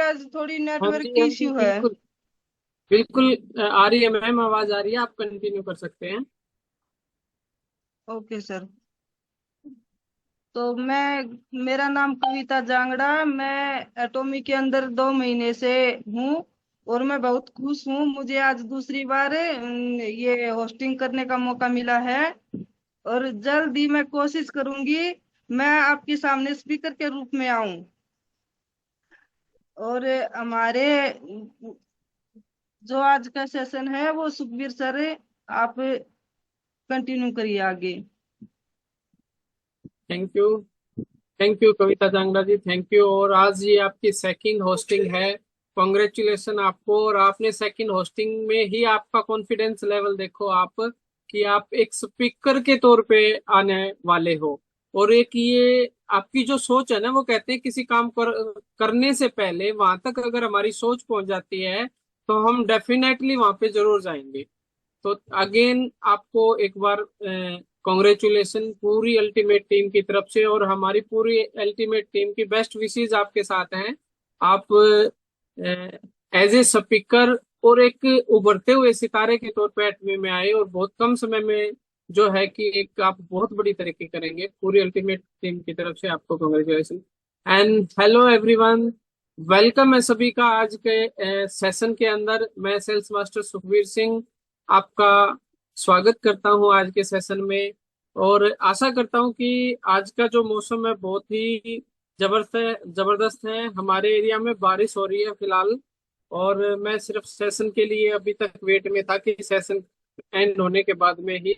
आज थोड़ी हाँ नेटवर्क जी, की हाँ जी, इश्यू है। बिल्कुल। बिल्कुल आ रही है मैम, आवाज आ रही है, आप कंटिन्यू कर सकते हैं। Okay sir. तो मेरा नाम कविता जांगड़ा, मैं एटोमी के अंदर 2 महीने से हूँ। और मैं बहुत खुश हूँ, मुझे आज दूसरी बार ये होस्टिंग करने का मौका मिला है। और जल्द ही मैं कोशिश करूंगी मैं आपके सामने स्पीकर के रूप में आऊं। और हमारे जो आज का सेशन है वो सुखबीर सर, आप कंटिन्यू करिए आगे। Thank you. Thank you Kavita Jangra ji, thank you. और आज ये आपकी सेकंड होस्टिंग है। कॉन्ग्रेचुलेशन आपको। और आपने सेकंड होस्टिंग में ही आपका कॉन्फिडेंस लेवल देखो आप, कि आप एक स्पीकर के तौर पे आने वाले हो। और एक ये आपकी जो सोच है ना, वो कहते हैं किसी काम करने से पहले वहां तक अगर हमारी सोच पहुंच जाती है तो हम डेफिनेटली वहां पे जरूर जाएंगे। तो अगेन आपको एक बार कॉन्ग्रेचुलेशन पूरी अल्टीमेट टीम की तरफ से, और हमारी पूरी अल्टीमेट टीम की बेस्ट विशेस आपके साथ हैं। आप एज ए स्पीकर और एक उभरते हुए सितारे के तौर पे एटमी में आए, और बहुत कम समय में जो है कि एक आप बहुत बड़ी तरक्की करेंगे। पूरी अल्टीमेट टीम की तरफ से आपको congratulation and hello everyone. Welcome है सभी का आज के सेशन के अंदर। मैं सेल्स मास्टर सुखवीर सिंह आपका स्वागत करता हूं आज के सेशन में। और आशा करता हूं कि आज का जो मौसम है बहुत ही जबरदस्त है। हमारे एरिया में बारिश हो रही है फिलहाल, और मैं सिर्फ सेशन के लिए अभी तक वेट में था कि सेशन एंड होने के बाद में ही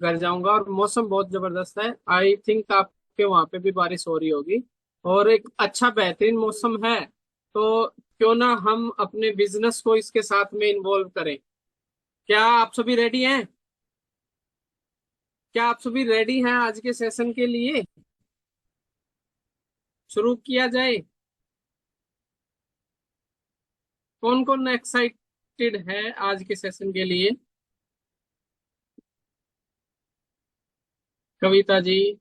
घर जाऊंगा। और मौसम बहुत जबरदस्त है। आई थिंक आपके वहां पे भी बारिश हो रही होगी, और एक अच्छा बेहतरीन मौसम है। तो क्यों ना हम अपने बिजनेस को इसके साथ में इन्वॉल्व करें। क्या आप सभी रेडी हैं? क्या आप सभी रेडी हैं आज के सेशन के लिए? शुरू किया जाए। कौन कौन एक्साइटेड है आज के सेशन के लिए? कविता जी,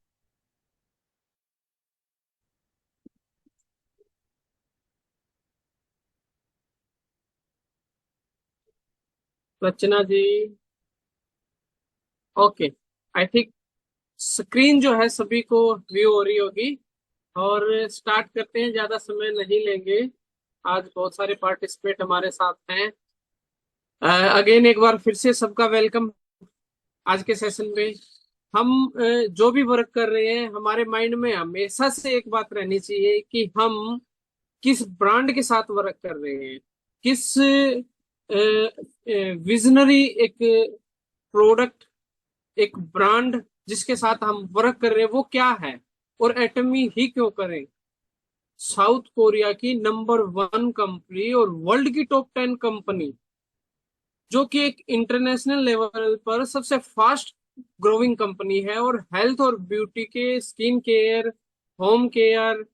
रचना जी। ओके, आई थिंक स्क्रीन जो है सभी को व्यू हो रही होगी। और स्टार्ट करते हैं, ज्यादा समय नहीं लेंगे। आज बहुत सारे पार्टिसिपेट हमारे साथ हैं। अगेन एक बार फिर से सबका वेलकम आज के सेशन में। हम जो भी वर्क कर रहे हैं, हमारे माइंड में हमेशा से एक बात रहनी चाहिए कि हम किस ब्रांड के साथ वर्क कर रहे हैं, किस विजनरी एक प्रोडक्ट, एक ब्रांड जिसके साथ हम वर्क कर रहे हैं वो क्या है, और एटमी ही क्यों करें। साउथ कोरिया की नंबर 1 कंपनी और वर्ल्ड की टॉप 10 कंपनी, जो कि एक इंटरनेशनल लेवल पर सबसे फास्ट ग्रोइंग कंपनी है, और हेल्थ और ब्यूटी के skin care, home care,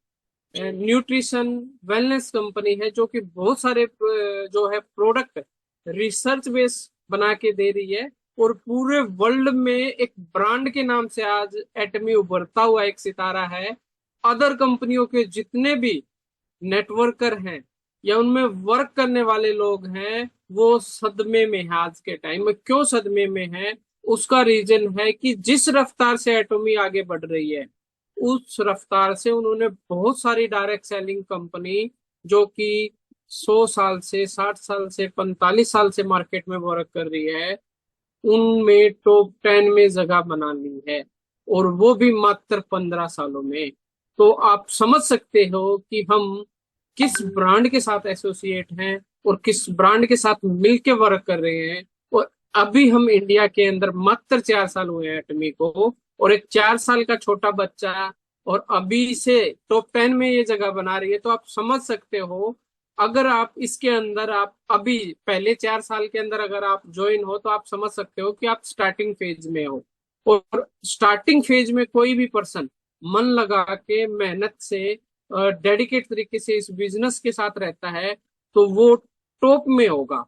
nutrition, wellness company है, जो कि बहुत सारे जो है प्रोडक्ट रिसर्च बेस बना के दे रही है। और पूरे वर्ल्ड में एक ब्रांड के नाम से आज एटमी उभरता हुआ एक सितारा है। अदर कंपनियों के जितने भी नेटवर्कर हैं या उनमें वर्क करने वाले लोग हैं, वो सदमे में है आज के टाइम में। क्यों सदमे में है? उसका रीजन है कि जिस रफ्तार से एटॉमी आगे बढ़ रही है, उस रफ्तार से उन्होंने बहुत सारी डायरेक्ट सेलिंग कंपनी, जो कि 100 साल से 60 साल से 45 साल से मार्केट में वर्क कर रही है, उनमें टॉप 10 में जगह बना ली है, और वो भी मात्र 15 सालों में। तो आप समझ सकते हो कि हम किस ब्रांड के साथ एसोसिएट हैं और किस ब्रांड के साथ मिलके वर्क कर रहे हैं। और अभी हम इंडिया के अंदर मात्र 4 साल हुए हैं एटमी को, और एक 4 साल का छोटा बच्चा और अभी से टॉप 10 में ये जगह बना रही है। तो आप समझ सकते हो, अगर आप इसके अंदर आप अभी पहले 4 साल के अंदर अगर आप ज्वाइन हो, तो आप समझ सकते हो कि आप स्टार्टिंग फेज में हो। और स्टार्टिंग फेज में कोई भी पर्सन मन लगा के मेहनत से डेडिकेट तरीके से इस बिजनेस के साथ रहता है, तो वो टॉप में होगा।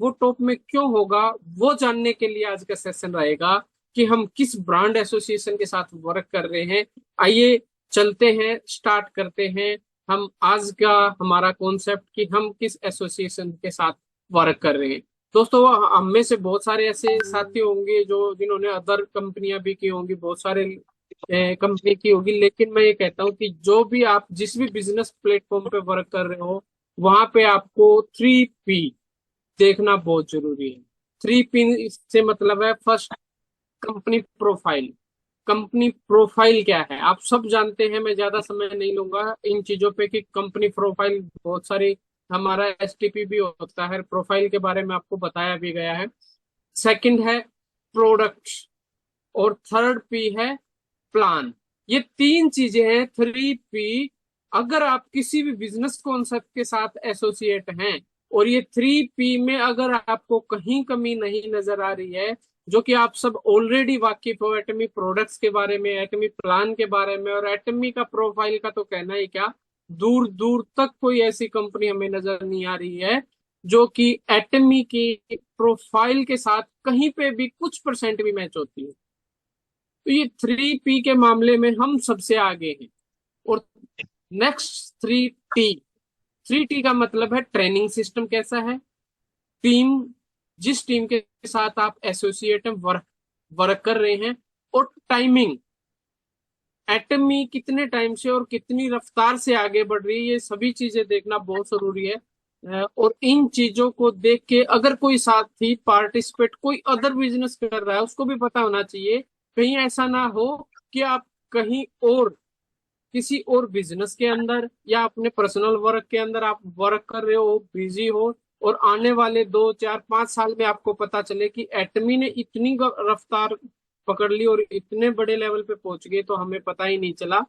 वो टॉप में क्यों होगा, वो जानने के लिए आज का सेशन रहेगा कि हम किस ब्रांड एसोसिएशन के साथ वर्क कर रहे हैं। आइए चलते हैं, स्टार्ट करते हैं। हम आज का हमारा कॉन्सेप्ट कि हम किस एसोसिएशन के साथ वर्क कर रहे हैं। दोस्तों हम में से बहुत सारे ऐसे साथी होंगे जो जिन्होंने अदर कंपनियां भी की होंगी, बहुत सारे कंपनी की होगी, लेकिन मैं ये कहता हूँ कि जो भी आप जिस भी बिजनेस प्लेटफॉर्म पे वर्क कर रहे हो वहां पे आपको 3P देखना बहुत जरूरी है। 3P से मतलब है, first company profile. Company profile क्या है आप सब जानते हैं, मैं ज्यादा समय नहीं लूंगा इन चीजों पे कि कंपनी प्रोफाइल बहुत सारी, हमारा एसटीपी भी होता है, प्रोफाइल के बारे में आपको बताया भी गया है। सेकंड है प्रोडक्ट, और थर्ड पी है प्लान। ये तीन चीजें हैं 3P। अगर आप किसी भी बिजनेस कॉन्सेप्ट के साथ एसोसिएट हैं और ये 3P में अगर आपको कहीं कमी नहीं नजर आ रही है, जो कि आप सब ऑलरेडी वाकिफ हो एटमी प्रोडक्ट्स के बारे में, एटमी प्लान के बारे में, और एटमी का प्रोफाइल का तो कहना ही क्या, दूर दूर तक कोई ऐसी कंपनी हमें नजर नहीं आ रही है जो कि एटमी की प्रोफाइल के साथ कहीं पे भी कुछ परसेंट भी मैच होती है। तो ये 3P के मामले में हम सबसे आगे हैं। और नेक्स्ट 3T, 3T का मतलब है ट्रेनिंग सिस्टम कैसा है, टीम, जिस टीम के साथ आप एसोसिएट वर्क वर्क कर रहे हैं, और टाइमिंग, एटमी कितने टाइम से और कितनी रफ्तार से आगे बढ़ रही है, ये सभी चीजें देखना बहुत जरूरी है। और इन चीजों को देख के अगर कोई साथी पार्टिसिपेट कोई अदर बिजनेस कर रहा है उसको भी पता होना चाहिए, कहीं ऐसा ना हो कि आप कहीं और किसी और बिजनेस के अंदर या अपने पर्सनल वर्क के अंदर आप वर्क कर रहे हो, बिजी हो, और आने वाले 2 4 5 साल में आपको पता चले कि एटमी ने इतनी रफ्तार पकड़ ली और इतने बड़े लेवल पे पहुंच गए तो हमें पता ही नहीं चला।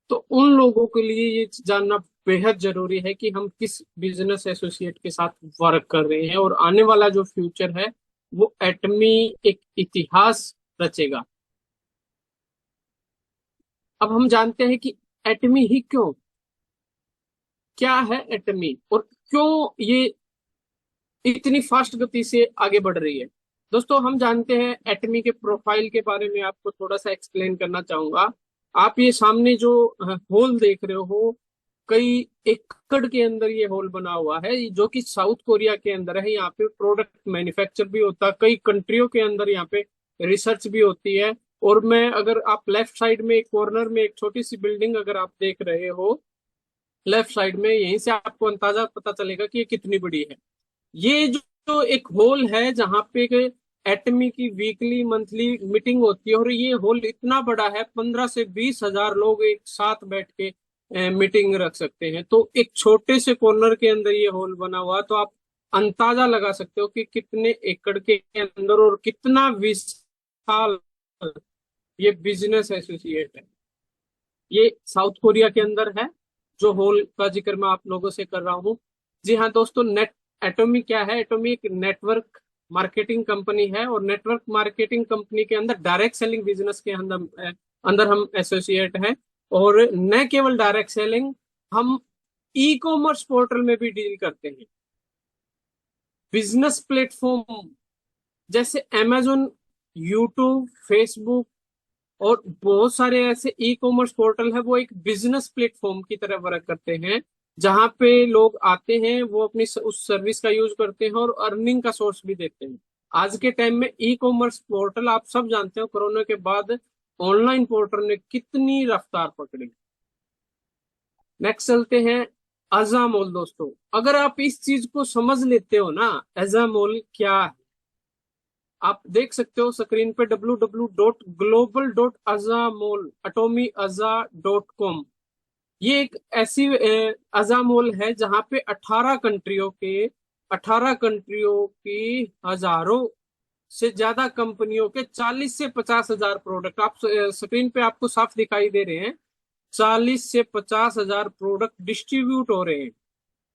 तो उन लोगों के लिए ये जानना बेहद जरूरी है कि हम किस बिजनेस एसोसिएट के साथ वर्क कर रहे हैं, और आने वाला जो फ्यूचर है वो एटमी एक इतिहास रचेगा। अब हम जानते हैं कि एटमी ही क्यों, क्या है एटमी, और क्यों ये इतनी फास्ट गति से आगे बढ़ रही है। दोस्तों हम जानते हैं एटमी के प्रोफाइल के बारे में आपको थोड़ा सा एक्सप्लेन करना चाहूंगा। आप ये सामने जो होल देख रहे हो, कई एकड़ के अंदर ये होल बना हुआ है, जो कि साउथ कोरिया के अंदर है। यहाँ पे प्रोडक्ट मैन्युफैक्चर भी होता है, कई कंट्रियों के अंदर यहाँ पे रिसर्च भी होती है। और मैं अगर आप लेफ्ट साइड में एक कॉर्नर में एक छोटी सी बिल्डिंग अगर आप देख रहे हो लेफ्ट साइड में, यहीं से आपको अंदाजा पता चलेगा कि ये कितनी बड़ी है। ये जो एक हॉल है जहाँ पे एटमी की वीकली मंथली मीटिंग होती है, और ये हॉल इतना बड़ा है 15 से 20 हजार लोग एक साथ बैठ के मीटिंग रख सकते हैं। तो एक छोटे से कॉर्नर के अंदर ये हॉल बना हुआ, तो आप अंदाजा लगा सकते हो कि कितने एकड़ के अंदर और कितना विशाल ये बिजनेस एसोसिएट है। ये साउथ कोरिया के अंदर है जो हॉल का जिक्र मैं आप लोगों से कर रहा हूँ। जी हाँ दोस्तों, नेट एटोमी क्या है, एटोमी एक नेटवर्क मार्केटिंग कंपनी है, और नेटवर्क मार्केटिंग कंपनी के अंदर डायरेक्ट सेलिंग बिजनेस के अंदर अंदर हम एसोसिएट हैं। और न केवल डायरेक्ट सेलिंग, हम ई कॉमर्स पोर्टल में भी डील करते हैं। बिजनेस प्लेटफॉर्म जैसे अमेजोन, यूट्यूब, फेसबुक और बहुत सारे ऐसे ई कॉमर्स पोर्टल है, वो एक बिजनेस प्लेटफॉर्म की तरह वर्क करते हैं, जहां पे लोग आते हैं, वो अपनी उस सर्विस का यूज करते हैं और अर्निंग का सोर्स भी देते हैं। आज के टाइम में ई कॉमर्स पोर्टल आप सब जानते हो, कोरोना के बाद ऑनलाइन पोर्टल ने कितनी रफ्तार पकड़ी। नेक्स्ट चलते हैं अजामोल। दोस्तों अगर आप इस चीज को समझ लेते हो ना, अजामोल क्या है, आप देख सकते हो स्क्रीन पे www.global.azamol atomiaza.com। ये एक ऐसी अजामोल है जहां पे 18 कंट्रियों की हजारों से ज्यादा कंपनियों के 40 से 50 हजार प्रोडक्ट आप स्क्रीन पे आपको साफ दिखाई दे रहे हैं। 40 से 50 हजार प्रोडक्ट डिस्ट्रीब्यूट हो रहे हैं,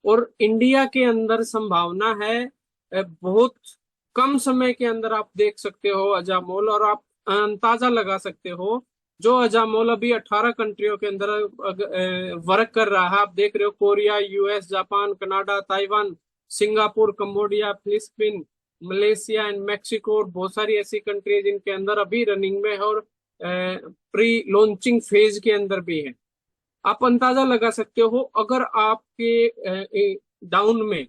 और इंडिया के अंदर संभावना है बहुत कम समय के अंदर आप देख सकते हो अजामोल, और आप अंदाजा लगा सकते हो जो अजामोल अभी 18 कंट्रियों के अंदर वर्क कर रहा है। आप देख रहे हो Korea, US, Japan, Canada, Taiwan, Singapore, Cambodia, Philippine, Malaysia and Mexico, और बहुत सारी ऐसी कंट्री जिनके अंदर अभी रनिंग में है और प्री लॉन्चिंग फेज के अंदर भी है। आप अंदाजा लगा सकते हो, अगर आपके डाउन में,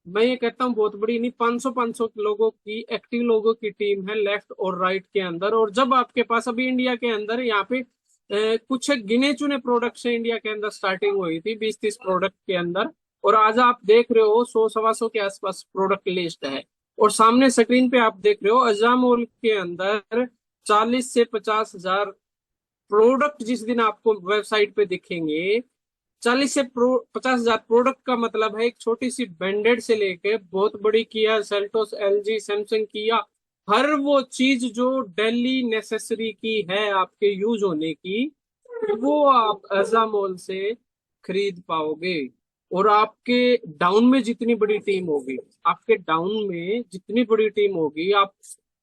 मैं ये कहता हूँ बहुत बड़ी नहीं, 500 लोगों की, एक्टिव लोगों की टीम है लेफ्ट और राइट के अंदर। और जब आपके पास अभी इंडिया के अंदर यहाँ पे कुछ गिने चुने प्रोडक्ट से इंडिया के अंदर स्टार्टिंग हुई थी, 20-30 प्रोडक्ट के अंदर, और आज आप देख रहे हो 100-125 के आसपास प्रोडक्ट लिस्ट है। और सामने स्क्रीन पे आप देख रहे हो अजामोल के अंदर 40 से 50 हजार प्रोडक्ट जिस दिन आपको वेबसाइट पे दिखेंगे। 40 से 50 हजार प्रोडक्ट का मतलब है एक छोटी सी बैंडेड से लेके बहुत बड़ी किया, सेल्टोस, एलजी, सैमसंग, किया, हर वो चीज जो डेली नेसेसरी की है आपके यूज होने की, वो आप अजामोल से खरीद पाओगे। और आपके डाउन में जितनी बड़ी टीम होगी, आपके डाउन में जितनी बड़ी टीम होगी, आप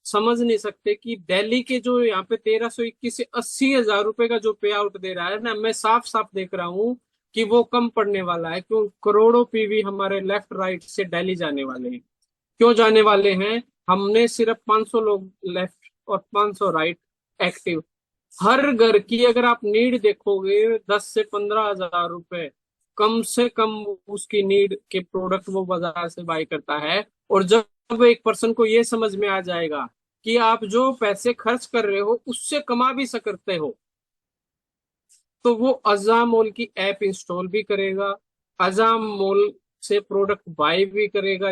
समझ नहीं सकते कि दिल्ली के जो यहाँ पे 1321 से 80 हजार रुपए का जो पे आउट दे रहा है ना, मैं साफ साफ देख रहा हूँ कि वो कम पड़ने वाला है। क्यों? करोड़ों पीवी हमारे लेफ्ट राइट से दिल्ली जाने वाले हैं। क्यों जाने वाले हैं? हमने सिर्फ 500 लोग लेफ्ट और 500 राइट एक्टिव। हर घर की अगर आप नीड देखोगे, 10 से 15 हजार रुपए कम से कम उसकी नीड के प्रोडक्ट वो बाजार से बाई करता है। और जब एक पर्सन को ये समझ में आ जाएगा कि आप जो पैसे खर्च कर रहे हो उससे कमा भी सकते हो, तो वो अजाम मोल की ऐप इंस्टॉल भी करेगा, अजाम मोल से प्रोडक्ट बाय भी करेगा,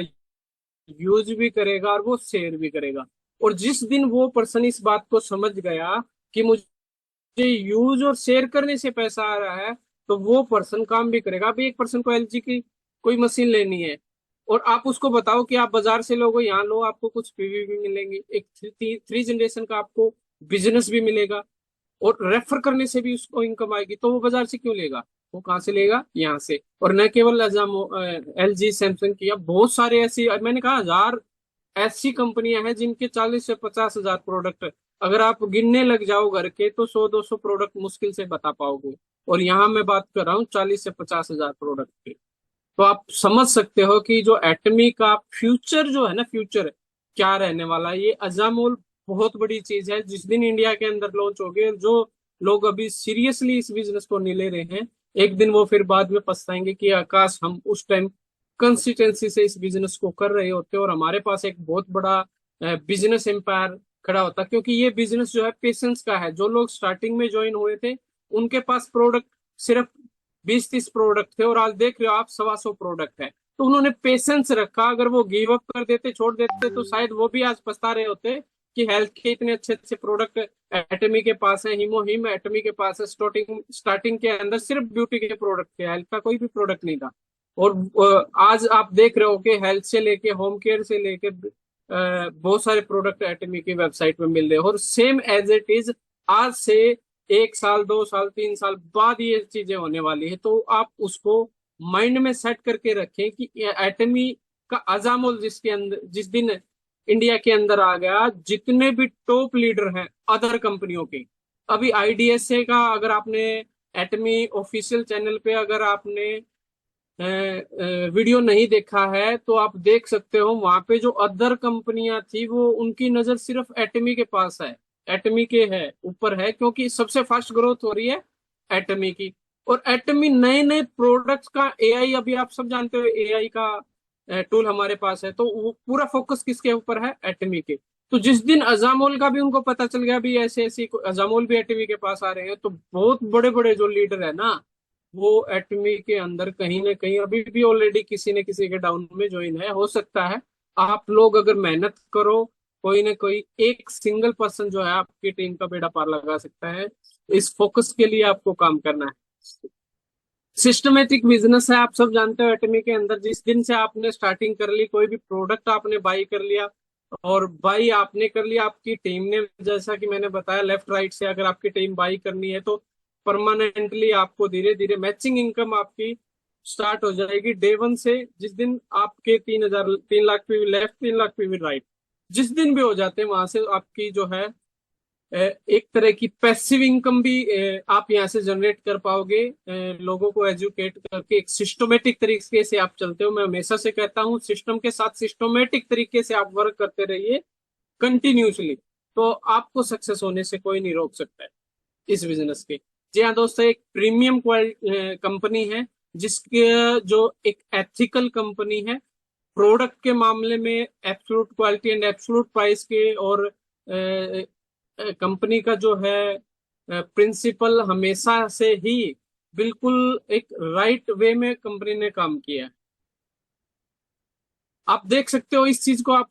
यूज भी करेगा, और वो शेयर भी करेगा। और जिस दिन वो पर्सन इस बात को समझ गया कि मुझे यूज और शेयर करने से पैसा आ रहा है, तो वो पर्सन काम भी करेगा। अभी एक पर्सन को एलजी की कोई मशीन लेनी है, और आप उसको बताओ कि आप बाजार से लोगे, यहाँ लो, आपको कुछ पीवी भी मिलेंगे, एक थ्री जनरेशन का आपको बिजनेस भी मिलेगा, और रेफर करने से भी उसको इनकम आएगी, तो वो बाजार से क्यों लेगा? वो कहाँ से लेगा? यहाँ से। और न केवल अजामो, एलजी, सैमसंग की, अब बहुत सारे ऐसी, मैंने कहा 1000 ऐसी कंपनियां हैं जिनके 40 से 50 हजार प्रोडक्ट, अगर आप गिनने लग जाओ घर के, तो 100-200 प्रोडक्ट मुश्किल से बता पाओगे। और यहाँ मैं बात कर रहा हूँ 40 से 50 हजार प्रोडक्ट की। तो आप समझ सकते हो कि जो एटमी का फ्यूचर जो है ना, फ्यूचर क्या रहने वाला है। ये अजामोल बहुत बड़ी चीज है। जिस दिन इंडिया के अंदर लॉन्च हो गए, जो लोग अभी सीरियसली इस बिजनेस को नहीं ले रहे हैं, एक दिन वो फिर बाद में पछताएंगे कि आकाश हम उस टाइम कंसिस्टेंसी से इस बिजनेस को कर रहे होते और हमारे पास एक बहुत बड़ा बिजनेस एम्पायर खड़ा होता। क्योंकि ये बिजनेस जो है पेशेंस का है। जो लोग स्टार्टिंग में ज्वाइन हुए थे, उनके पास प्रोडक्ट सिर्फ 20-30 प्रोडक्ट थे, और आज देख रहे हो आप 125 प्रोडक्ट है। तो उन्होंने पेशेंस रखा। अगर वो गिव अप कर देते, छोड़ देते, तो शायद वो भी आज पछता रहे होते कि हेल्थ के इतने अच्छे अच्छे प्रोडक्ट एटमी के पास है, हिमोहिम एटमी के पास है। स्टार्टिंग स्टार्टिंग के अंदर सिर्फ ब्यूटी के प्रोडक्ट थे, हेल्थ का कोई भी प्रोडक्ट नहीं था। और आज आप देख रहे हो कि हेल्थ से लेके होम केयर से लेके बहुत सारे प्रोडक्ट एटमी की वेबसाइट में मिल रहे हैं। और सेम एज इट इज आज से 1 साल, 2 साल, 3 साल बाद ये चीजें होने वाली है। तो आप उसको माइंड में सेट करके रखें कि एटमी का अजामुल जिसके अंदर जिस दिन इंडिया के अंदर आ गया, जितने भी टॉप लीडर हैं अदर कंपनियों के, अभी आईडीएसए का अगर आपने एटमी ऑफिशियल चैनल पे अगर आपने वीडियो नहीं देखा है, तो आप देख सकते हो वहां पे जो अदर कंपनियां थी, वो उनकी नजर सिर्फ एटमी के पास है, एटमी के है ऊपर है, क्योंकि सबसे फास्ट ग्रोथ हो रही है एटमी की। और एटमी नए नए प्रोडक्ट्स का एआई, अभी आप सब जानते हो एआई का टूल हमारे पास है, तो वो पूरा फोकस किसके ऊपर है? एटमी के। तो जिस दिन अजामोल का भी उनको पता चल गया भी ऐसे ऐसी अजामोल भी एटमी के पास आ रहे हैं, तो बहुत बड़े बड़े जो लीडर है ना, वो एटमी के अंदर कहीं ना कहीं अभी भी ऑलरेडी किसी न किसी के डाउन में ज्वाइन है। हो सकता है आप लोग अगर मेहनत करो, कोई ना कोई एक सिंगल पर्सन जो है आपकी टीम का बेड़ा पार लगा सकता है। इस फोकस के लिए आपको काम करना है। सिस्टमेटिक बिजनेस है, आप सब जानते हो। एटमी के अंदर जिस दिन से आपने स्टार्टिंग कर ली, कोई भी प्रोडक्ट आपने बाई कर लिया, और बाई आपने कर लिया, आपकी टीम ने, जैसा कि मैंने बताया, लेफ्ट राइट से अगर आपकी टीम बाई करनी है, तो परमानेंटली आपको धीरे धीरे मैचिंग इनकम आपकी स्टार्ट हो जाएगी डे वन से। जिस दिन आपके 3,000 3 lakh PV left, 3 lakh PV right जिस दिन भी हो जाते हैं, वहां से आपकी जो है एक तरह की पैसिव इनकम भी आप यहाँ से जनरेट कर पाओगे। लोगों को एजुकेट करके एक सिस्टमेटिक तरीके से आप चलते हो। मैं हमेशा से कहता हूँ, सिस्टम के साथ सिस्टमेटिक तरीके से आप वर्क करते रहिए कंटिन्यूसली, तो आपको सक्सेस होने से कोई नहीं रोक सकता है इस बिजनेस के। जी हाँ दोस्तों, एक प्रीमियम कंपनी है, जिसके जो एक एथिकल कंपनी है, प्रोडक्ट के मामले में absolute quality and absolute price के, और कंपनी का जो है प्रिंसिपल हमेशा से ही बिल्कुल एक राइट वे में कंपनी ने काम किया है। आप देख सकते हो इस चीज को, आप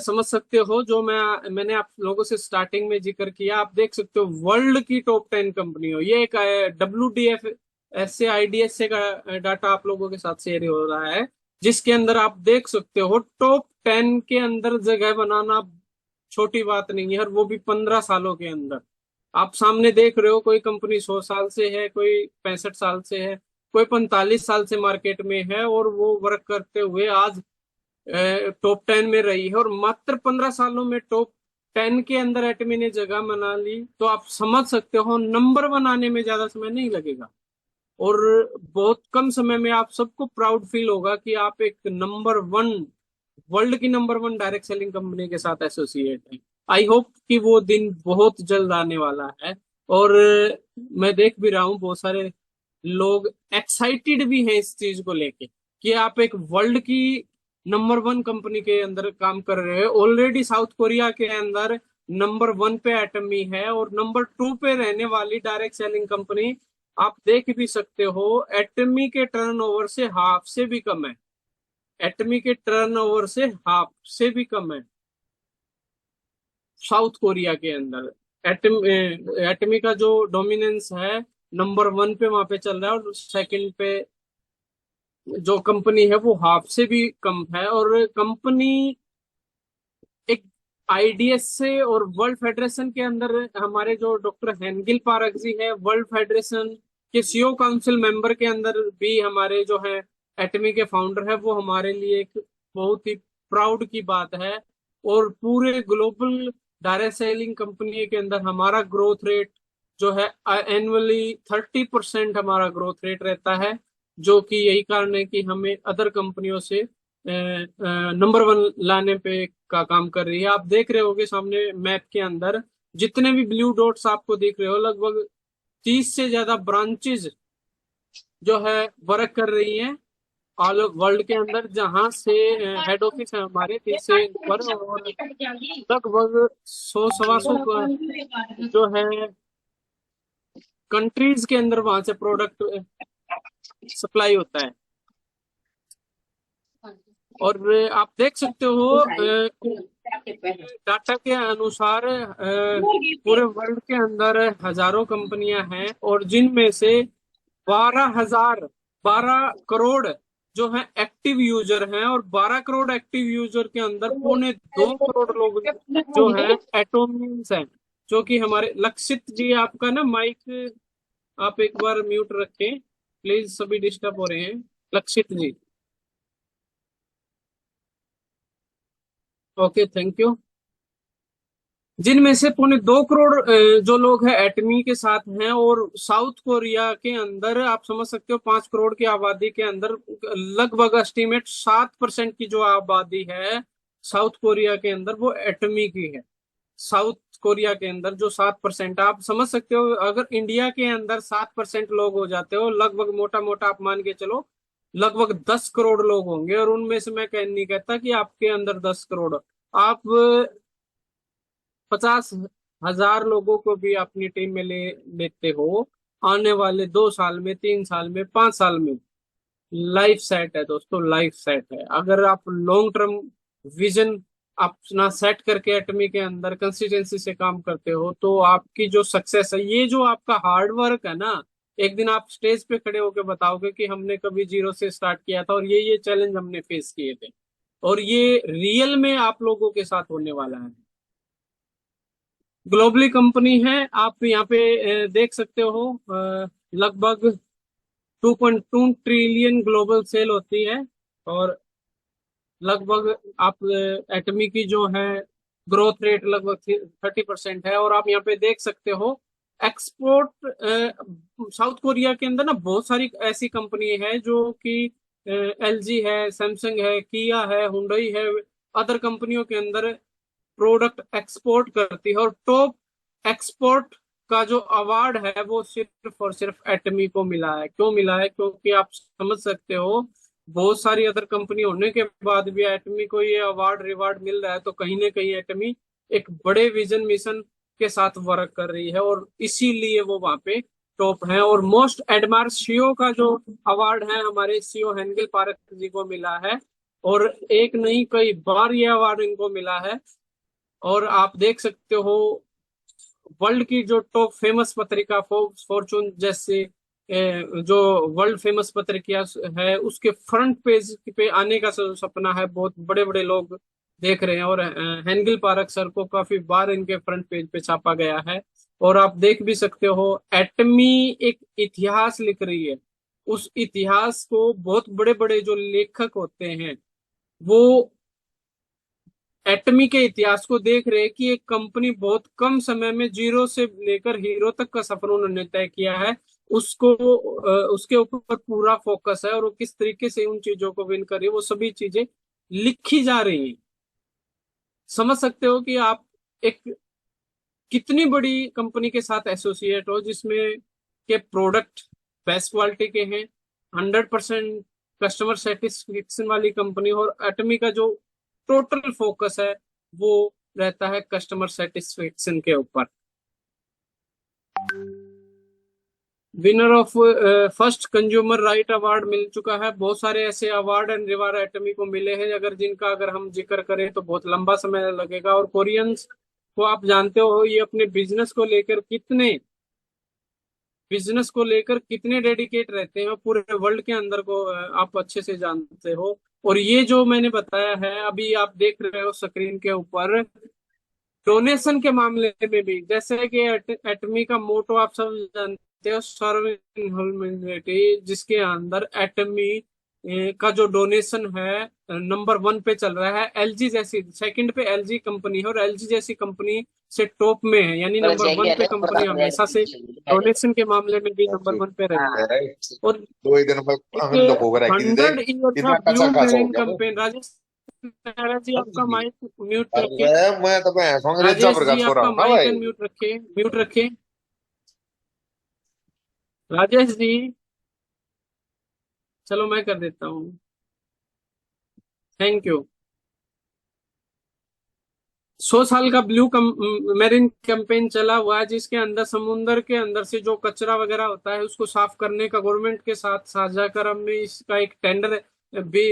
समझ सकते हो जो मैंने आप लोगों से स्टार्टिंग में जिक्र किया। आप देख सकते हो वर्ल्ड की टॉप 10 कंपनी हो, ये एक WDF एस से IDS से का डाटा आप लोगों के साथ शेयर हो रहा है, जिसके अंदर आप देख सकते हो टॉप 10 के अंदर जगह बनाना छोटी बात नहीं है, और वो भी 15 सालों के अंदर। आप सामने देख रहे हो, कोई कंपनी 100 साल से है, कोई 65 साल से है, कोई 45 साल से मार्केट में है, और वो वर्क करते हुए आज टॉप 10 में रही है, और मात्र 15 सालों में टॉप 10 के अंदर एटमी ने जगह बना ली। तो आप समझ सकते हो नंबर 1 आने में ज्यादा समय नहीं लगेगा, और बहुत कम समय में आप सबको प्राउड फील होगा कि आप एक नंबर 1, वर्ल्ड की नंबर 1 डायरेक्ट सेलिंग कंपनी के साथ एसोसिएट है। आई होप कि वो दिन बहुत जल्द आने वाला है, और मैं देख भी रहा हूँ बहुत सारे लोग एक्साइटेड भी हैं इस चीज को लेके, कि आप एक वर्ल्ड की नंबर 1 कंपनी के अंदर काम कर रहे हो। ऑलरेडी साउथ कोरिया के अंदर नंबर 1 पे एटमी है, और नंबर 2 पे रहने वाली डायरेक्ट सेलिंग कंपनी आप देख भी सकते हो, एटमी के टर्नओवर से हाफ से भी कम है। एटमी के टर्नओवर से हाफ से भी कम है साउथ कोरिया के अंदर। एटमी का जो डोमिनेंस है नंबर 1 पे वहां पे चल रहा है, और सेकंड पे जो कंपनी है वो हाफ से भी कम है। और कंपनी एक IDS से और वर्ल्ड फेडरेशन के अंदर, हमारे जो डॉक्टर हेनगिल पारक जी है, वर्ल्ड फेडरेशन के CEO काउंसिल मेंबर के अंदर भी हमारे जो है एटमी के फाउंडर है, वो हमारे लिए एक बहुत ही प्राउड की बात है। और पूरे ग्लोबल डायरेक्ट सेलिंग कंपनी के अंदर हमारा ग्रोथ रेट जो है एनुअली 30% हमारा ग्रोथ रेट रहता है, जो कि यही कारण है कि हमें अदर कंपनियों से नंबर 1 लाने पे का काम कर रही है। आप देख रहे होगे सामने मैप के अंदर जितने भी ब्लू डॉट्स आपको दिख रहे हो, लगभग 30 से ज्यादा ब्रांचेज जो है वर्क कर रही हैं ऑल वर्ल्ड के अंदर, जहां से हेड ऑफिस है हमारे 30 से ऊपर, और लगभग 100 सवा 100 जो है कंट्रीज के अंदर वहां से प्रोडक्ट सप्लाई होता है। और आप देख सकते हो डाटा के अनुसार पूरे वर्ल्ड के अंदर हजारों कंपनियां हैं, और जिनमें से 12 करोड़ जो है एक्टिव यूजर हैं, और 12 करोड़ एक्टिव यूजर के अंदर 2.25 करोड़ लोग जो है एटोमियंस हैं। जो कि हमारे लक्षित जी, आपका ना माइक आप एक बार म्यूट रखें प्लीज, सभी डिस्टर्ब हो रहे हैं। लक्षित जी, ओके थैंक यू। जिनमें से 2.25 करोड़ जो लोग हैं एटमी के साथ हैं, और साउथ कोरिया के अंदर आप समझ सकते हो 5 करोड़ की आबादी के अंदर लगभग एस्टिमेट 7% की जो आबादी है साउथ कोरिया के अंदर वो एटमी की है। साउथ कोरिया के अंदर जो 7%, आप समझ सकते हो अगर इंडिया के अंदर 7% लोग हो जाते हो, लगभग मोटा मोटा आप मान के चलो लगभग 10 करोड़ लोग होंगे। और उनमें से मैं नहीं कहता कि आपके अंदर 10 करोड़, आप 50,000 लोगों को भी अपनी टीम में ले लेते हो, आने वाले 2 साल में, 3 साल में, 5 साल में लाइफ सेट है दोस्तों, लाइफ सेट है। अगर आप लॉन्ग टर्म विजन अपना सेट करके एटमी के अंदर कंसिस्टेंसी से काम करते हो, तो आपकी जो सक्सेस है, ये जो आपका हार्ड वर्क है ना, एक दिन आप स्टेज पे खड़े होकर बताओगे कि हमने कभी जीरो से स्टार्ट किया था, और ये चैलेंज हमने फेस किए थे, और ये रियल में आप लोगों के साथ होने वाला है। ग्लोबली कंपनी है, आप यहाँ पे देख सकते हो लगभग 2.2 ट्रिलियन ग्लोबल सेल होती है, और लगभग आप एटमी की जो है ग्रोथ रेट लगभग 30% है। और आप यहाँ पे देख सकते हो एक्सपोर्ट, साउथ कोरिया के अंदर ना बहुत सारी ऐसी कंपनी है जो कि LG है, सैमसंग है, किया है, हुंडई है, अदर कंपनियों के अंदर प्रोडक्ट एक्सपोर्ट करती है, और टॉप एक्सपोर्ट का जो अवार्ड है वो सिर्फ और सिर्फ एटमी को मिला है। क्यों मिला है? क्योंकि आप समझ सकते हो, बहुत सारी अदर कंपनी होने के बाद भी एटमी को ये अवार्ड रिवार्ड मिल रहा है, तो कहीं ना कहीं एटमी एक बड़े विजन मिशन के साथ वर्क कर रही है, और इसीलिए वो वहां पे टॉप है। और मोस्ट एडमायर सीईओ का जो अवार्ड है हमारे सीईओ हेनगिल पारक जी को मिला है, और एक नहीं कई बार ये अवार्ड इनको मिला है। और आप देख सकते हो, वर्ल्ड की जो टॉप फेमस पत्रिका फॉर्चून जैसे जो वर्ल्ड फेमस पत्रिका है, उसके फ्रंट पेज पे आने का सपना है, बहुत बड़े बड़े लोग देख रहे हैं। और हेनगिल पारक सर को काफी बार इनके फ्रंट पेज पे छापा गया है। और आप देख भी सकते हो, एटमी एक इतिहास लिख रही है। उस इतिहास को बहुत बड़े बड़े जो लेखक होते हैं, वो एटमी के इतिहास को देख रहे हैं कि एक कंपनी बहुत कम समय में जीरो से लेकर हीरो तक का सफर उन्होंने तय किया है। उसको उसके ऊपर पूरा फोकस है, और वो किस तरीके से उन चीजों को विन कर रही है, वो सभी चीजें लिखी जा रही हैं। समझ सकते हो कि आप एक कितनी बड़ी कंपनी के साथ एसोसिएट हो, जिसमें के प्रोडक्ट बेस्ट क्वालिटी के हैं, 100% कस्टमर सेटिस्फेक्शन वाली कंपनी। और एटमी का जो टोटल फोकस है वो रहता है कस्टमर सेटिस्फेक्शन के ऊपर। Winner of first consumer right award मिल चुका है। बहुत सारे ऐसे अवार्ड एंड रिवार्ड एटमी को मिले हैं, अगर हम जिक्र करें तो बहुत लंबा समय लगेगा। और कोरियंस को आप जानते हो, ये अपने बिजनेस को लेकर कितने डेडिकेट रहते हैं, पूरे वर्ल्ड के अंदर को आप अच्छे से जानते हो। और ये जो मैंने बताया है, अभी आप देख रहे हो स्क्रीन के ऊपर, डोनेशन के मामले में भी, जैसे कि एटमी का मोटो आप सब जानते हो, सर्व इन ह्यूमैनिटी, जिसके अंदर एटमी का जो डोनेशन है नंबर 1 पे चल रहा है। एलजी जैसी सेकंड पे एलजी कंपनी है, और एलजी जैसी कंपनी से टॉप में है, यानी नंबर 1 पे कंपनी हमेशा से डोनेशन के मामले में भी नंबर 1 पे रही है। और 2 ही दिन में एक हम लोग हो रहा है कि 100 ईयर का इतना ब्लू कच्चा खासा हो मेरिन गया वो। कैंपेन। राजेश मेहरा जी, आपका माइक म्यूट रखिए। अरे मैं तो अंग्रेजा राजेश प्रकार जी, हो रहा आपका हूँ ना माइक भाई। अनम्यूट रखिए, म्यूट रखिए। राजेश जी, चलो मैं कर देता हूँ। Thank you. 100 साल का ब्लू मेरिन कैंपेन चला हुआ है, जिसके अंदर समुंदर के अंदर से जो कचरा वगैरह होता है उसको साफ करने का गवर्नमेंट के साथ साझा कर में इसका एक टेंडर भी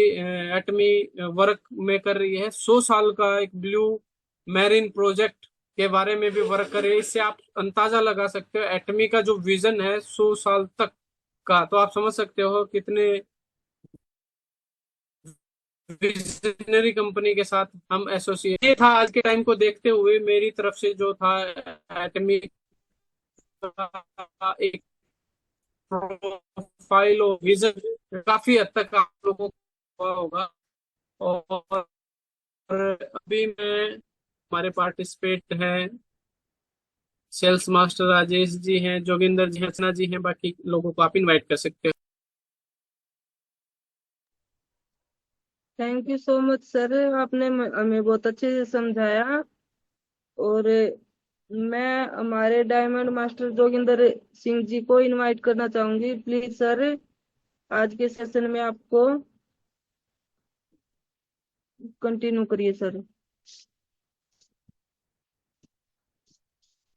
एटमी वर्क में कर रही है। 100 साल का एक ब्लू मैरिन प्रोजेक्ट के बारे में भी वर्क कर रही है। इससे आप अंदाजा लगा सकते हो एटमी का जो विजन है 100 साल तक का, तो आप समझ सकते हो कितने विजनरी कंपनी के साथ हम एसोसिएट। ये था आज के टाइम को देखते हुए मेरी तरफ से जो था एटमी का एक प्रोफाइल और विजन, काफी हद तक आप लोगों को हुआ होगा। और अभी मैं, हमारे पार्टिसिपेट हैं सेल्स मास्टर राजेश जी हैं, जोगिंदर जी हैं, अर्चना जी हैं, बाकी लोगों को आप इनवाइट कर सकते हो। Thank you so much sir, आपने हमें बहुत अच्छे से समझाया। और मैं हमारे डायमंड मास्टर जोगिंदर सिंह जी को इनवाइट करना चाहूंगी। प्लीज सर, आज के सेशन में आपको कंटिन्यू करिए सर।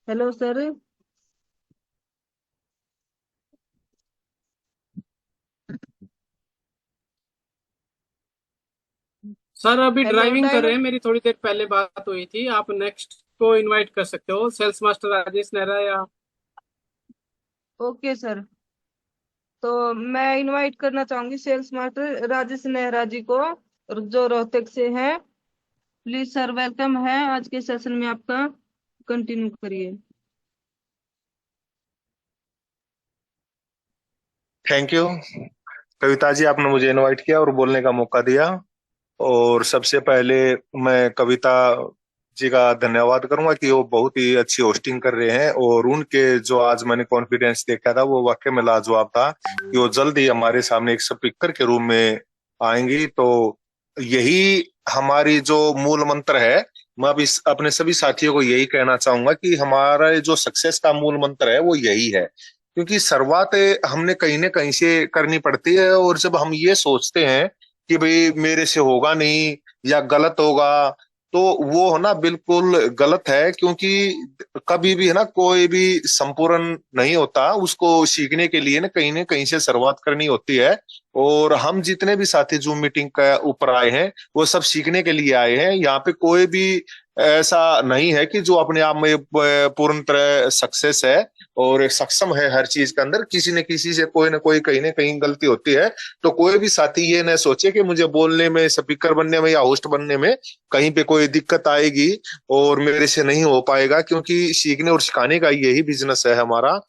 Hello sir. सर अभी हेलो ड्राइविंग कर रहे हैं, डायमंड। मेरी थोड़ी देर पहले बात हुई थी। आप नेक्स्ट को इनवाइट कर सकते हो, सेल्स मास्टर राजेश नेहरा या। ओके सर, तो मैं इनवाइट करना चाहूंगी सेल्स मास्टर राजेश नेहरा जी को, जो रोहतक से हैं। प्लीज सर, वेलकम है आज के सेशन में आपका। कंटिन्यू करिए। थैंक यू कविता जी, आपने मुझे इनवाइट किया और बोलने का मौका दिया। और सबसे पहले मैं कविता जी का धन्यवाद करूंगा कि वो बहुत ही अच्छी होस्टिंग कर रहे हैं, और उनके जो आज मैंने कॉन्फिडेंस देखा था वो वाकई में लाजवाब था कि वो जल्द ही हमारे सामने एक स्पीकर के रूम में आएंगी। तो यही हमारी जो मूल मंत्र है मैं अब इस अपने सभी साथियों को यही कहना चाहूंगा कि हमारा जो सक्सेस का मूल मंत्र है वो यही है, क्योंकि शुरुआत हमने कहीं ना कहीं से करनी पड़ती है। और जब हम ये सोचते हैं कि भाई मेरे से होगा नहीं या गलत होगा, तो वो है ना बिल्कुल गलत है। क्योंकि कभी भी है ना कोई भी संपूर्ण नहीं होता, उसको सीखने के लिए ना कहीं से शुरुआत करनी होती है। और हम जितने भी साथी जूम मीटिंग का ऊपर आए हैं वो सब सीखने के लिए आए हैं। यहाँ पे कोई भी ऐसा नहीं है कि जो अपने आप में पूर्ण तरह सक्सेस है और सक्षम है हर चीज के अंदर। किसी न किसी से कोई ना कोई कहीं ना कहीं गलती होती है। तो कोई भी साथी ये न सोचे कि मुझे बोलने में, स्पीकर बनने में या होस्ट बनने में कहीं पे कोई दिक्कत आएगी और मेरे से नहीं हो पाएगा, क्योंकि सीखने और सिखाने का यही बिजनेस है हमारा।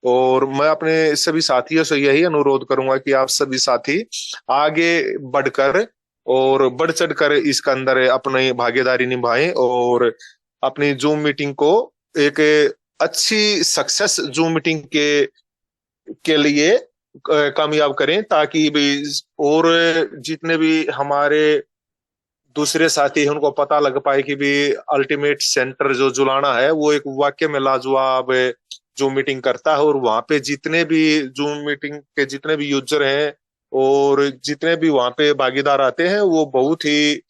और मैं अपने सभी साथियों से यही अनुरोध करूंगा कि आप सभी साथी आगे बढ़कर और बढ़ चढ़ कर इसके अंदर अपनी भागीदारी निभाएं और अपनी जूम मीटिंग को एक अच्छी सक्सेस जूम मीटिंग के लिए कामयाब करें, ताकि भी और जितने भी हमारे दूसरे साथी हैं उनको पता लग पाए कि भी अल्टीमेट सेंटर जो जुलाना है वो एक वाक्य में लाजवाब जूम मीटिंग करता है। और वहां पे जितने भी जूम मीटिंग के जितने भी यूजर हैं और जितने भी वहां पे भागीदार आते हैं वो बहुत ही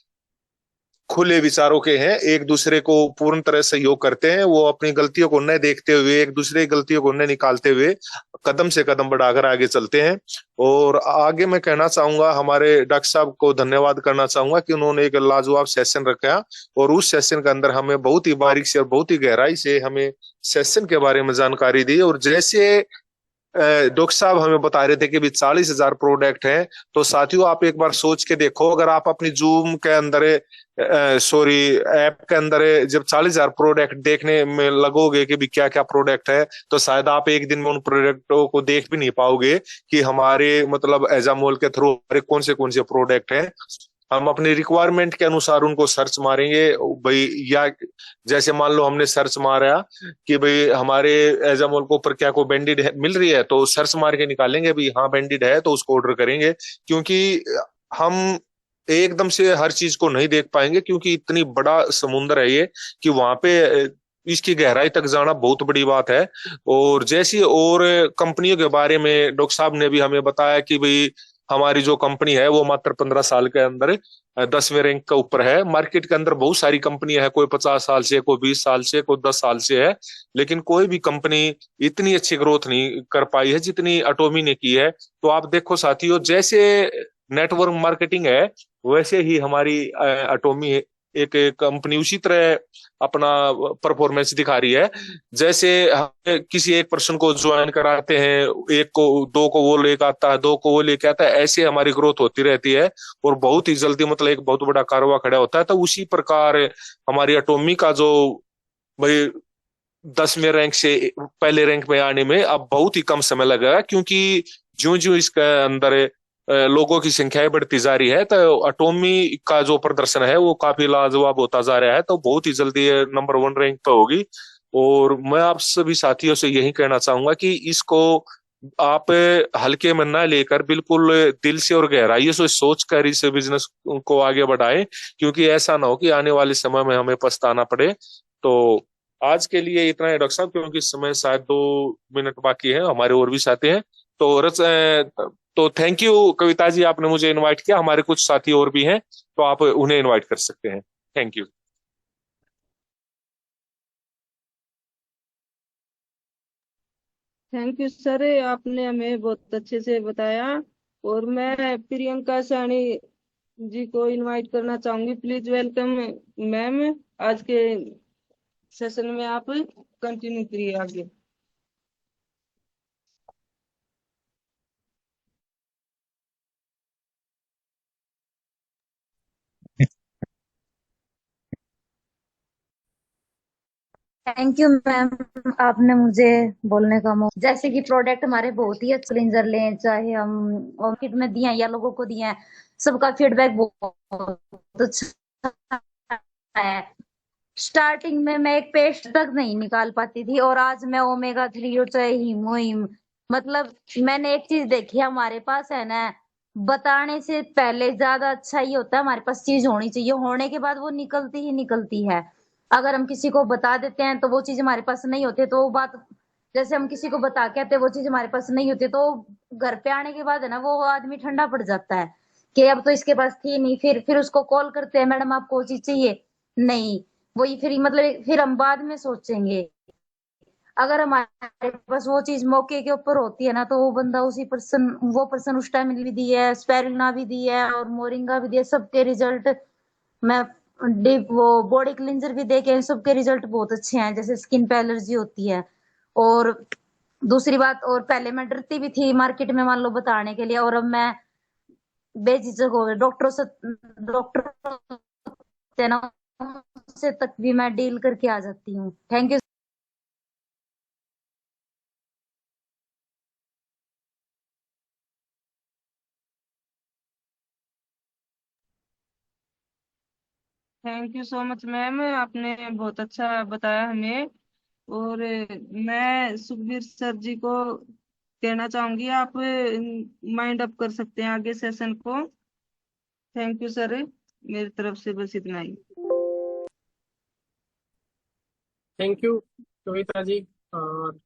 खुले विचारों के हैं, एक दूसरे को पूर्ण तरह सहयोग करते हैं। वो अपनी गलतियों को न देखते हुए, एक दूसरे की गलतियों को न निकालते हुए कदम से कदम बढ़ाकर आगे चलते हैं। और आगे मैं कहना चाहूंगा, हमारे डॉक्टर साहब को धन्यवाद करना चाहूंगा कि उन्होंने एक लाजवाब सेशन रखा और उस सेशन के अंदर हमें बहुत ही बारीक से और बहुत ही गहराई से हमें सेशन के बारे में जानकारी दी। और जैसे डॉक्टर साहब हमें बता रहे थे कि भी 40,000 प्रोडक्ट हैं, तो साथियों आप एक बार सोच के देखो, अगर आप अपनी जूम के अंदर सॉरी ऐप के अंदर जब 40,000 प्रोडक्ट देखने में लगोगे कि भी क्या क्या प्रोडक्ट है, तो शायद आप एक दिन में उन प्रोडक्टों को देख भी नहीं पाओगे कि हमारे मतलब एजामोल के थ्रू हमारे कौन से प्रोडक्ट हैं। हम अपनी रिक्वायरमेंट के अनुसार उनको सर्च मारेंगे भाई। या जैसे मान लो हमने सर्च मारा कि भाई हमारे एजामोल को ऊपर क्या कोई बैंडेड मिल रही है, तो सर्च मार के निकालेंगे भाई हाँ बैंडेड है, तो उसको ऑर्डर करेंगे। क्योंकि हम एकदम से हर चीज को नहीं देख पाएंगे, क्योंकि इतनी बड़ा समुद्र है ये कि वहां पे इसकी गहराई तक जाना बहुत बड़ी बात है। और जैसी और कंपनियों के बारे में डॉक्टर साहब ने भी हमें बताया कि भाई हमारी जो कंपनी है वो मात्र 15 साल के अंदर 10वें रैंक के ऊपर है। मार्केट के अंदर बहुत सारी कंपनियां हैं, कोई 50 साल से, कोई 20 साल से, कोई 10 साल से है, लेकिन कोई भी कंपनी इतनी अच्छी ग्रोथ नहीं कर पाई है जितनी अटोमी ने की है। तो आप देखो साथियों, जैसे नेटवर्क मार्केटिंग है वैसे ही हमारी अटोमी एक कंपनी उसी तरह अपना परफॉर्मेंस दिखा रही है। जैसे हम किसी एक पर्सन को ज्वाइन कराते हैं, एक को दो को वो लेकर आता है, दो को वो लेके आता है, ऐसे हमारी ग्रोथ होती रहती है और बहुत ही जल्दी मतलब एक बहुत बड़ा कारोबार खड़ा होता है। तो उसी प्रकार हमारी अटोमी का जो भाई 10वें रैंक से पहले रैंक में आने में अब बहुत ही कम समय लगेगा, क्योंकि ज्यो ज्यो इसके अंदर लोगों की संख्या बढ़ती जा रही है, तो अटोमी का जो प्रदर्शन है वो काफी लाजवाब होता जा रहा है। तो बहुत ही जल्दी ये नंबर 1 रैंक पे होगी। और मैं आप सभी साथियों से यही कहना चाहूंगा कि इसको आप हल्के में ना लेकर बिल्कुल दिल से और गहराई से सोच कर इस बिजनेस को आगे बढ़ाएं, क्योंकि ऐसा ना हो कि आने वाले समय में हमें पछताना पड़े। तो आज के लिए इतना है डॉक्टर साहब, क्योंकि समय शायद 2 मिनट बाकी है, हमारे और भी साथी हैं। तो तो थैंक यू कविता जी, आपने मुझे इनवाइट किया। हमारे कुछ साथी और भी हैं, तो आप उन्हें इनवाइट कर सकते हैं। Thank you. Thank you sir, आपने हमें बहुत अच्छे से बताया। और मैं प्रियंका सानी जी को इनवाइट करना चाहूंगी। Please welcome ma'am. आज के सेशन में आप कंटिन्यू करिए आगे। थैंक यू मैम, आपने मुझे बोलने का मौका। जैसे कि प्रोडक्ट हमारे बहुत ही अच्छे क्लींजर लें, चाहे हम मार्केट में दिए हैं या लोगों को दिए हैं, सबका फीडबैक बहुत अच्छा है। स्टार्टिंग में मैं एक पेस्ट तक नहीं निकाल पाती थी, और आज मैं ओमेगा 3 और चाहे हीमो हिम, मतलब मैंने एक चीज देखी है हमारे पास है ना, बताने से पहले ज्यादा अच्छा ये होता है हमारे पास चीज होनी चाहिए, होने के बाद वो निकलती ही निकलती है। अगर हम किसी को बता देते हैं तो वो चीज हमारे पास नहीं होती, तो वो बात, जैसे हम किसी को बता के आते हैं वो चीज हमारे पास नहीं होती, तो घर पे आने के बाद है ना वो आदमी ठंडा पड़ जाता है कि अब तो इसके पास थी नहीं। फिर उसको कॉल करते हैं, मैडम आपको वो चीज चाहिए, नहीं, वही फिर मतलब फिर हम बाद में सोचेंगे। अगर हमारे पास वो चीज मौके के ऊपर होती है ना, तो वो बंदा उसी पर्सन, वो पर्सन उस टाइम भी दी है, स्पेरुलिना भी दी है और मोरिंगा भी दिया, सबके रिजल्ट मैं डीप वो बॉडी क्लिंजर भी देखे, सबके रिजल्ट बहुत अच्छे हैं। जैसे स्किन पे एलर्जी होती है, और दूसरी बात, और पहले मैं डरती भी थी मार्केट में मान लो बताने के लिए, और अब मैं बेझिझक हो गई। डॉक्टर से ना, उससे तक भी मैं डील करके आ जाती हूँ। Thank you. Thank you so much ma'am, आपने बहुत अच्छा बताया हमें। और मैं सुखबीर सर जी को कहना चाहूंगी, आप माइंड अप कर सकते हैं आगे सेशन को। थैंक यू सर, मेरी तरफ से बस इतना ही। Thank you Kavita ji. और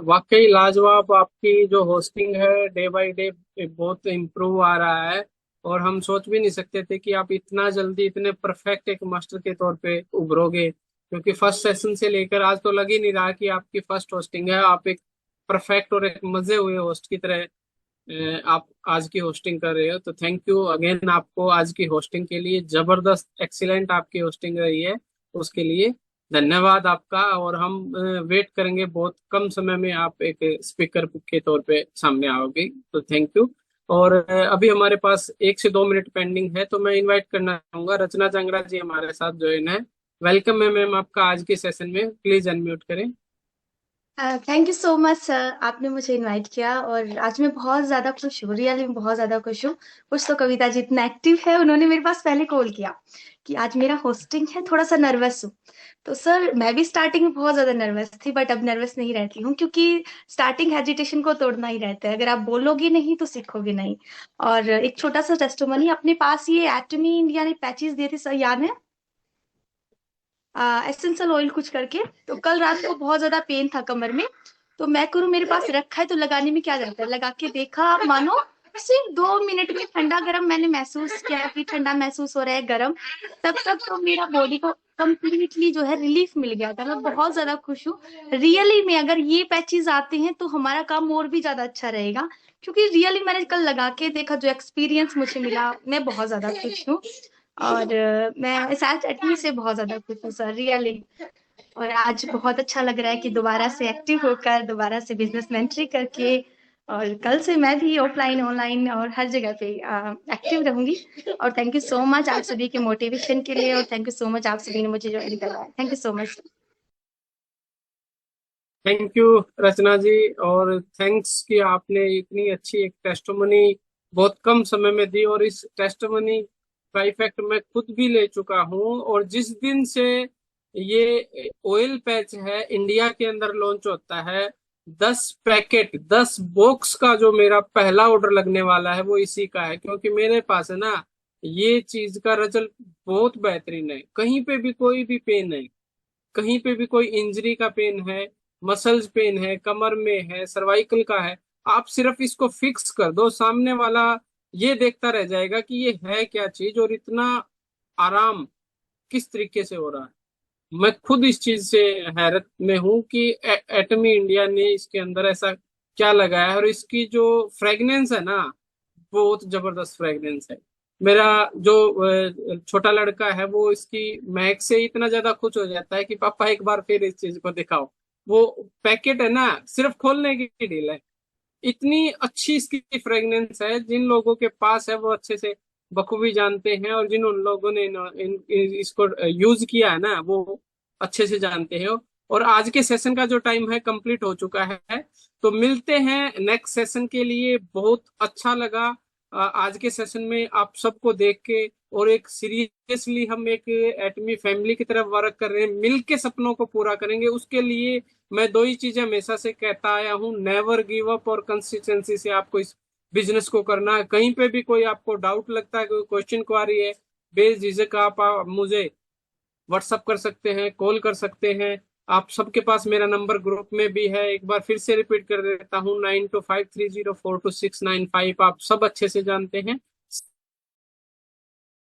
वाकई लाजवाब आपकी जो होस्टिंग है, डे बाय डे बहुत इम्प्रूव आ रहा है। और हम सोच भी नहीं सकते थे कि आप इतना जल्दी इतने परफेक्ट एक मास्टर के तौर पे उभरोगे, क्योंकि फर्स्ट सेशन से लेकर आज तो लग ही नहीं रहा कि आपकी फर्स्ट होस्टिंग है। आप एक परफेक्ट और एक मजे हुए होस्ट की तरह आप आज की होस्टिंग कर रहे हो। तो थैंक यू अगेन आपको आज की होस्टिंग के लिए। जबरदस्त एक्सीलेंट आपकी होस्टिंग रही है, उसके लिए धन्यवाद आपका। और हम वेट करेंगे, बहुत कम समय में आप एक स्पीकर के तौर पे सामने आओगे। तो थैंक यू। और अभी हमारे पास 1 से 2 मिनट पेंडिंग है, तो मैं इनवाइट करना चाहूंगा रचना जांगड़ा जी हमारे साथ ज्वाइन है। वेलकम है मैम आपका आज के सेशन में, प्लीज अनम्यूट करें। Thank you so much sir, आपने मुझे इनवाइट किया और आज मैं बहुत ज़्यादा खुश हूँ, रियली मैं बहुत ज़्यादा खुश हूँ। कुछ तो कविता जी इतना एक्टिव है, उन्होंने मेरे पास पहले कॉल किया कि आज मेरा होस्टिंग है, थोड़ा सा नर्वस हूँ। तो सर मैं भी स्टार्टिंग में बहुत ज़्यादा नर्वस थी, बट अब नर्वस नहीं रहती हूँ, क्योंकि स्टार्टिंग हेजिटेशन को तोड़ना ही रहता है। अगर आप बोलोगे नहीं तो सीखोगे नहीं। और एक छोटा सा टेस्टिमनी, अपने पास ये एटमी इंडिया ने पैचेस दिए थे सर, याद है? एसेंशियल ऑयल कुछ करके। तो कल रात को बहुत ज्यादा पेन था कमर में, तो मैं करूँ मेरे पास रखा है तो लगाने में क्या जाता है, लगा के देखा, मानो सिर्फ 2 मिनट में ठंडा गर्म मैंने महसूस किया कि ठंडा महसूस हो रहा है, गर्म। तब तक तो मेरा बॉडी को कंप्लीटली जो है रिलीफ मिल गया था। मैं बहुत ज्यादा खुश हूँ रियली में। अगर ये पैचेस आते हैं तो हमारा काम और भी ज्यादा अच्छा रहेगा, क्योंकि रियली मैंने कल लगा के देखा, जो एक्सपीरियंस मुझे मिला, मैं बहुत ज्यादा खुश हूँ। और मैं शायद चटनी से बहुत ज्यादा खुश हूँ सर, रियली। और आज बहुत अच्छा लग रहा है कि दोबारा से एक्टिव होकर, दोबारा से बिजनेस मेंटरी करके, और कल से मैं भी ऑफलाइन ऑनलाइन और हर जगह पे एक्टिव रहूंगी। और थैंक यू सो मच आप सभी के मोटिवेशन के लिए, और थैंक यू सो मच आप सभी ने मुझे ज्वाइन करवाया। Thank you so much. Thank you Rachna ji. और थैंक्स कि आपने इतनी अच्छी एक टेस्टमनी बहुत कम समय में दी। और इस टेस्टमनी का इफेक्ट मैं खुद भी ले चुका हूँ। और जिस दिन से ये ऑयल पैच है इंडिया के अंदर लॉन्च होता है, 10 पैकेट 10 बॉक्स का जो मेरा पहला ऑर्डर लगने वाला है वो इसी का है। क्योंकि मेरे पास है ना, ये चीज का रिजल्ट बहुत बेहतरीन है। कहीं पे भी कोई भी पेन है, कहीं पे भी कोई इंजरी का पेन है, मसल्स पेन है, कमर में है, सर्वाइकल का है, आप सिर्फ इसको फिक्स कर दो, सामने वाला ये देखता रह जाएगा कि ये है क्या चीज और इतना आराम किस तरीके से हो रहा है। मैं खुद इस चीज से हैरत में हूं कि एटमी इंडिया ने इसके अंदर ऐसा क्या लगाया है। और इसकी जो फ्रेग्रेंस है ना, बहुत जबरदस्त फ्रेग्रेंस है। मेरा जो छोटा लड़का है वो इसकी महक से इतना ज्यादा खुश हो जाता है कि पापा एक बार फिर इस चीज को दिखाओ। वो पैकेट है ना, सिर्फ खोलने की डील है। इतनी अच्छी इसकी फ्रेग्रेंस है, जिन लोगों के पास है वो अच्छे से बखूबी जानते हैं, और जिन उन लोगों ने इसको यूज किया है ना वो अच्छे से जानते हैं। और आज के सेशन का जो टाइम है कंप्लीट हो चुका है, तो मिलते हैं नेक्स्ट सेशन के लिए। बहुत अच्छा लगा आज के सेशन में आप सबको देख के। और एक सीरियसली हम एक एटमी फैमिली की तरफ वर्क कर रहे हैं, मिल के सपनों को पूरा करेंगे। उसके लिए मैं 2 ही चीजें हमेशा से कहता आया हूँ, नेवर गिव अप और कंसिस्टेंसी से आपको इस बिजनेस को करना है। कहीं पे भी कोई आपको डाउट लगता है, कोई क्वेश्चन क्वारी है, बेझिझक आप मुझे व्हाट्सअप कर सकते हैं, कॉल कर सकते हैं। आप सबके पास मेरा नंबर ग्रुप में भी है, एक बार फिर से रिपीट कर देता हूँ, 9253042695। आप सब अच्छे से जानते हैं।